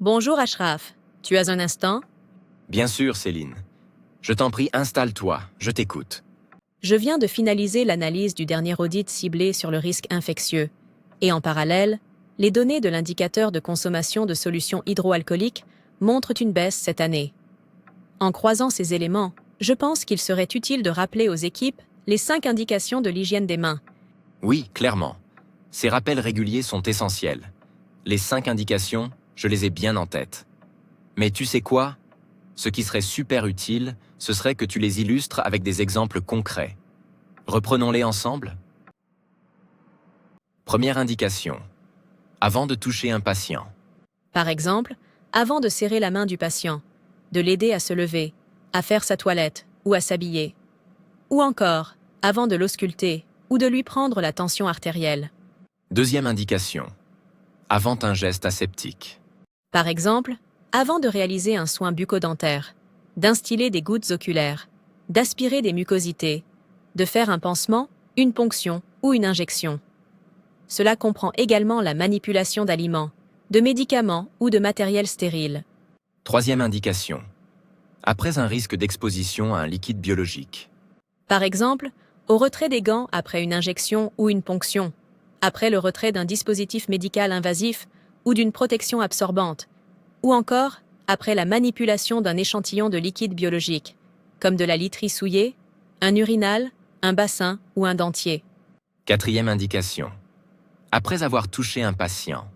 Bonjour Ashraf, tu as un instant? Bien sûr, Céline. Je t'en prie, installe-toi, je t'écoute. Je viens de finaliser l'analyse du dernier audit ciblé sur le risque infectieux, et en parallèle, les données de l'indicateur de consommation de solutions hydroalcooliques montrent une baisse cette année. En croisant ces éléments, je pense qu'il serait utile de rappeler aux équipes les 5 indications de l'hygiène des mains. Oui, clairement. Ces rappels réguliers sont essentiels. Les 5 indications, je les ai bien en tête. Mais tu sais quoi? Ce qui serait super utile, ce serait que tu les illustres avec des exemples concrets. Reprenons-les ensemble. Première indication. Avant de toucher un patient. Par exemple, avant de serrer la main du patient, de l'aider à se lever, à faire sa toilette ou à s'habiller. Ou encore, avant de l'ausculter ou de lui prendre la tension artérielle. Deuxième indication. Avant un geste aseptique. Par exemple, avant de réaliser un soin bucco-dentaire, d'instiller des gouttes oculaires, d'aspirer des mucosités, de faire un pansement, une ponction ou une injection. Cela comprend également la manipulation d'aliments, de médicaments ou de matériel stérile. Troisième indication. Après un risque d'exposition à un liquide biologique. Par exemple, au retrait des gants après une injection ou une ponction, après le retrait d'un dispositif médical invasif ou d'une protection absorbante, ou encore après la manipulation d'un échantillon de liquide biologique, comme de la literie souillée, un urinal, un bassin ou un dentier. Quatrième indication. Après avoir touché un patient.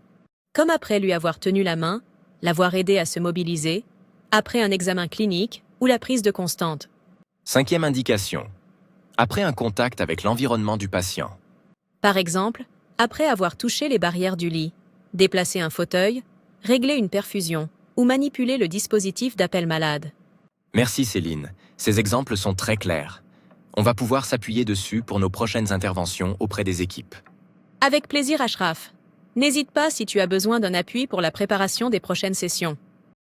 Comme après lui avoir tenu la main, l'avoir aidé à se mobiliser, après un examen clinique ou la prise de constante. Cinquième indication. Après un contact avec l'environnement du patient. Par exemple, après avoir touché les barrières du lit, déplacé un fauteuil, réglé une perfusion ou manipulé le dispositif d'appel malade. Merci Céline, ces exemples sont très clairs. On va pouvoir s'appuyer dessus pour nos prochaines interventions auprès des équipes. Avec plaisir Ashraf. N'hésite pas si tu as besoin d'un appui pour la préparation des prochaines sessions.